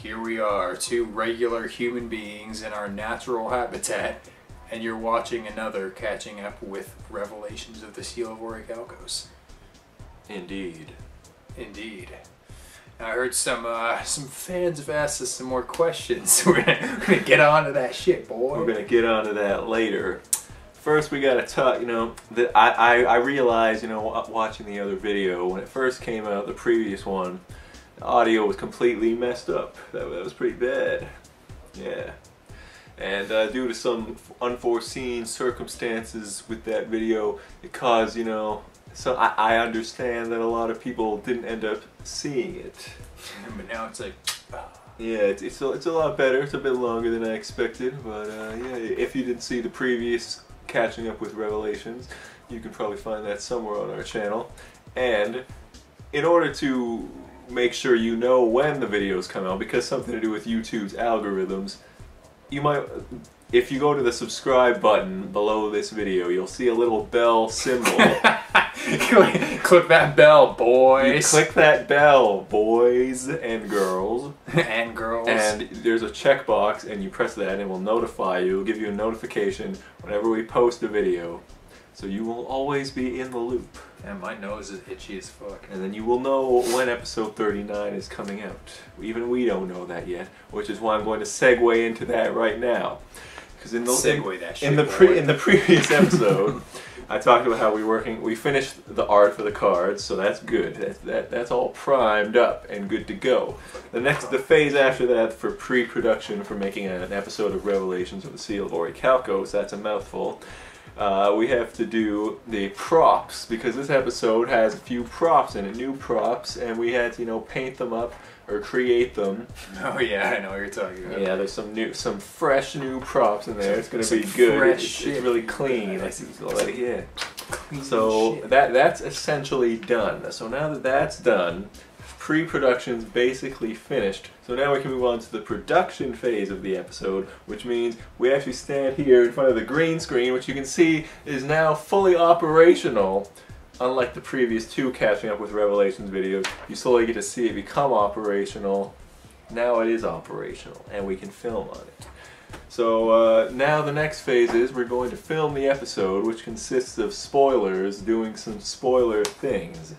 Here we are, two regular human beings in our natural habitat, and you're watching another catching up with Revelations of the Seal of Orichalcos. Indeed. Indeed. I heard some fans have asked us some more questions, so we're gonna get on to that shit, boy. We're gonna get onto that later. First, we gotta talk. That I realized, watching the other video when it first came out, the previous one, the audio was completely messed up. That was pretty bad. Yeah. And due to some unforeseen circumstances with that video, it caused, so I understand that a lot of people didn't end up seeing it. But now it's like, yeah, it's a lot better. It's a bit longer than I expected, but yeah, if you didn't see the previous catching up with Revelations, you can probably find that somewhere on our channel. And in order to make sure you know when the videos come out, because something to do with YouTube's algorithms, you might, if you go to the subscribe button below this video, you'll see a little bell symbol. Click that bell, boys. You click that bell, boys and girls. And girls. And there's a checkbox, and you press that, and it will notify you. It'll give you a notification whenever we post a video. So you will always be in the loop. And my nose is itchy as fuck. And then you will know when episode 39 is coming out. Even we don't know that yet, which is why I'm going to segue into that right now. Because in the previous episode, I talked about how we finished the art for the cards, so that's good. That's all primed up and good to go. The phase after that for pre-production for making an episode of Revelations of the Seal of Orichalcos, that's a mouthful. We have to do the props, because this episode has a few props in it, new props, and we had to, paint them up or create them. Oh yeah, I know what you're talking about. Yeah, there's some fresh new props in there. It's gonna be good. It's really clean. Yeah. So that's essentially done. So now that that's done, pre-production's basically finished. So now we can move on to the production phase of the episode, which means we actually stand here in front of the green screen, which you can see is now fully operational. Unlike the previous two catching up with Revelations videos, you slowly get to see it become operational. Now it is operational, and we can film on it. So now the next phase is we're going to film the episode, which consists of spoilers doing some spoiler things.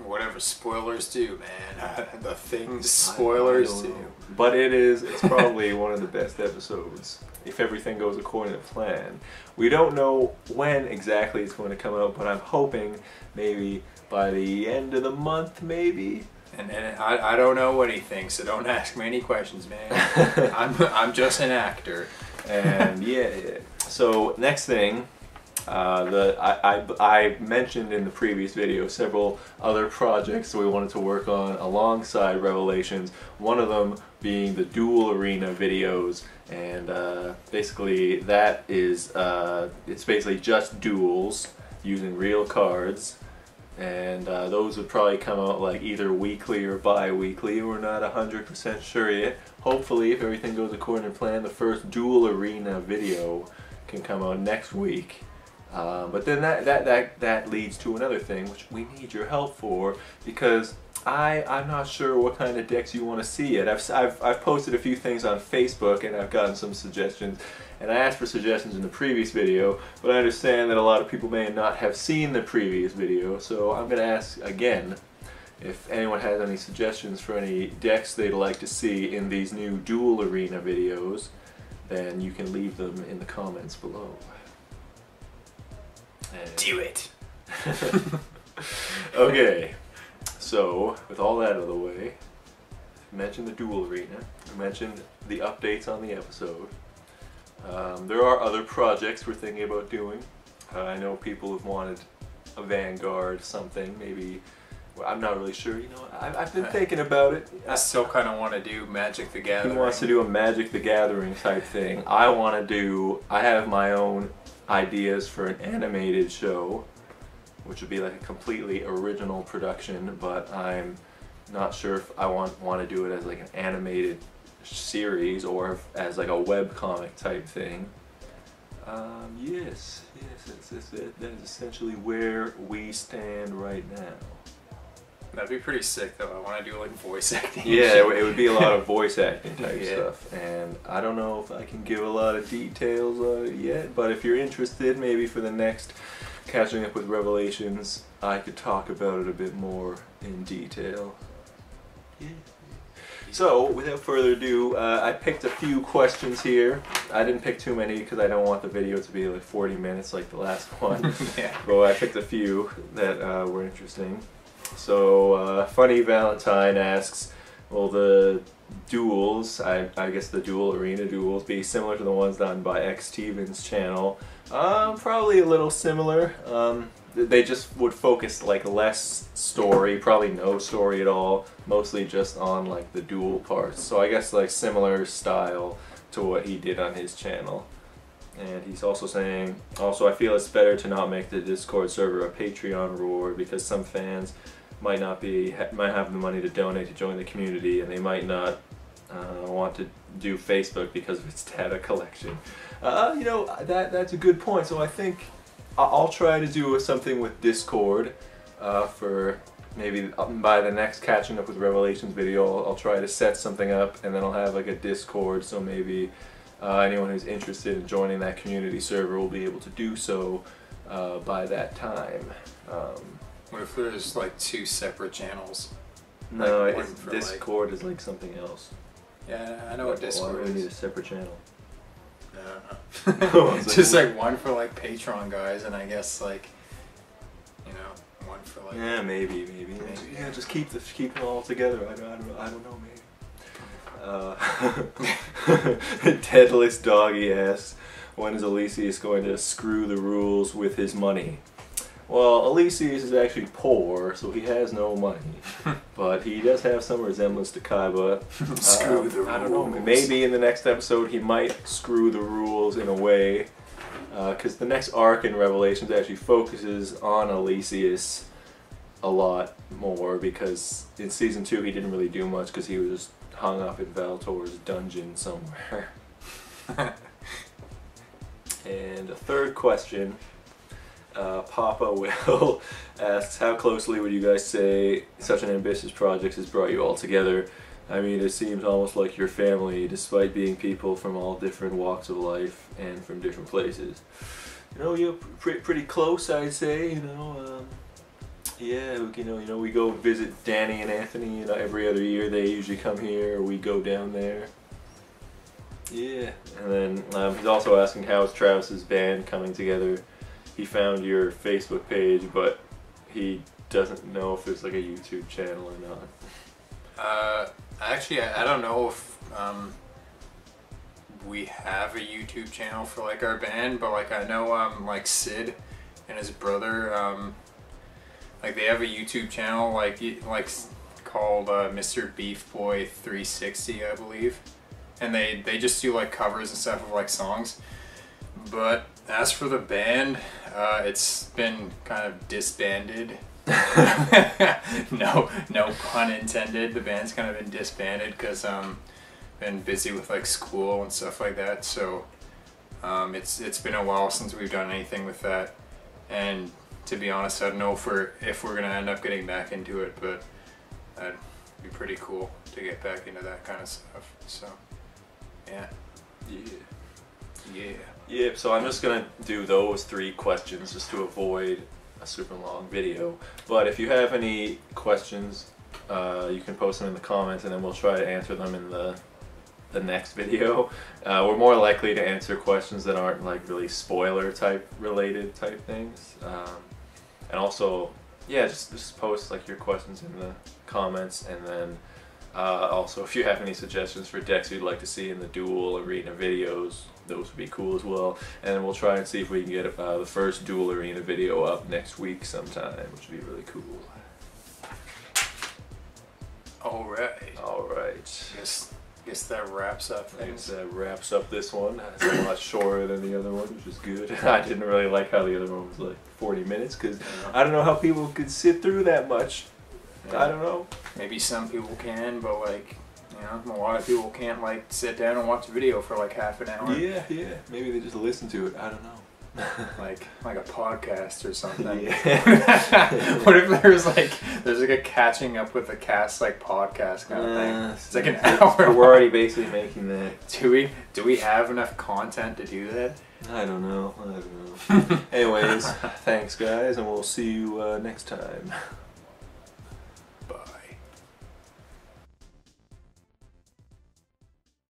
Whatever spoilers do, man. The things spoilers do. But it's probably one of the best episodes, if everything goes according to plan. We don't know when exactly it's going to come out, but I'm hoping maybe by the end of the month, maybe. And I don't know anything, so don't ask me any questions, man. I'm just an actor. And yeah. So next thing. I mentioned in the previous video several other projects that we wanted to work on alongside Revelations, one of them being the Duel Arena videos, and basically that is, it's basically just duels using real cards, and those would probably come out like either weekly or bi-weekly. We're not 100% sure yet. Hopefully, if everything goes according to plan, the first Duel Arena video can come out next week. But then that leads to another thing, which we need your help for, because I'm not sure what kind of decks you want to see yet. I've posted a few things on Facebook, and I've gotten some suggestions, and I asked for suggestions in the previous video, but I understand that a lot of people may not have seen the previous video, so I'm going to ask again if anyone has any suggestions for any decks they'd like to see in these new Duel Arena videos, then you can leave them in the comments below. Do it. Okay, so with all that out of the way, I mentioned the Duel Arena, I mentioned the updates on the episode. There are other projects we're thinking about doing. I know people have wanted a Vanguard something, maybe. Well, I'm not really sure. I've been thinking about it. I still kind of want to do Magic the Gathering. He wants to do a Magic the Gathering type thing. I have my own ideas for an animated show, which would be like a completely original production, but I'm not sure if I want to do it as like an animated series or as like a web comic type thing. Yes, that is essentially where we stand right now. That'd be pretty sick though. I want to do like voice acting. Yeah, it would be a lot of voice acting type stuff, and I don't know if I can give a lot of details on it yet, but if you're interested, maybe for the next Catching Up with Revelations, I could talk about it a bit more in detail. Yeah. So, without further ado, I picked a few questions here. I didn't pick too many because I don't want the video to be like 40 minutes like the last one. Yeah. But I picked a few that were interesting. So, Funny Valentine asks, will the duels, I guess the Duel Arena duels, be similar to the ones done by X Steven's channel? Probably a little similar. They just would focus like less story, probably no story at all, mostly just on like the duel parts. So I guess like similar style to what he did on his channel. And he's also saying, I feel it's better to not make the Discord server a Patreon reward because some fans might have the money to donate to join the community, and they might not want to do Facebook because of its data collection. You know, that's a good point. So I think I'll try to do something with Discord for maybe by the next Catching Up with Revelations video. I'll try to set something up, and then I'll have like a Discord, so maybe anyone who's interested in joining that community server will be able to do so by that time. What if there's like two separate channels? No, like Discord is like something else. Yeah, I know what Discord is. is. We need a separate channel. No. Just like one for like Patreon guys, and I guess like, you know, one for like. Yeah, maybe. Yeah, just keep them all together. I don't know, maybe. Deadless Doggy asks, when is Elysius going to screw the rules with his money? Well, Elysius is actually poor, so he has no money, but he does have some resemblance to Kaiba. Screw the rules. I don't know, maybe in the next episode he might screw the rules in a way, because the next arc in Revelations actually focuses on Elysius a lot more, because in Season 2 he didn't really do much because he was just hung up in Valtor's dungeon somewhere. And a third question. Papa Will asks, how closely would you guys say such an ambitious project has brought you all together? I mean, it seems almost like your family, despite being people from all different walks of life and from different places. You know, you're pretty close, I'd say. You know, yeah. You know, we go visit Danny and Anthony. You know, every other year they usually come here, or we go down there. Yeah. And then he's also asking, how is Travis's band coming together? He found your Facebook page, but he doesn't know if it's like a YouTube channel or not. Actually, I don't know if we have a YouTube channel for like our band, but like I know like Sid and his brother, like they have a YouTube channel like called Mr. Beef Boy 360, I believe, and they just do like covers and stuff of like songs. But as for the band, it's been kind of disbanded. No pun intended. The band's kind of been disbanded because been busy with like school and stuff like that. So it's been a while since we've done anything with that. And to be honest, I don't know if we're gonna end up getting back into it, but that'd be pretty cool to get back into that kind of stuff. So yeah. Yep, so I'm just going to do those 3 questions just to avoid a super long video. But if you have any questions, you can post them in the comments and then we'll try to answer them in the next video. We're more likely to answer questions that aren't like really spoiler related type things. And also, yeah, just post like your questions in the comments, and then also if you have any suggestions for decks you'd like to see in the Duel Arena videos, those would be cool as well. And then we'll try and see if we can get the first Duel Arena video up next week sometime, which would be really cool. Alright. Guess that wraps up things. That wraps up this one. It's a lot shorter than the other one, which is good. I didn't really like how the other one was like 40 minutes, because I don't know how people could sit through that much. Yeah. I don't know. Maybe some people can, but like, you know, a lot of people can't like sit down and watch a video for like half an hour. Yeah. Maybe they just listen to it. I don't know. like a podcast or something. Yeah. What if there's like a catching up with the cast like podcast kind of thing? It's like an hour. We're already basically making that. Do we have enough content to do that? I don't know. Anyways, thanks guys, and we'll see you next time.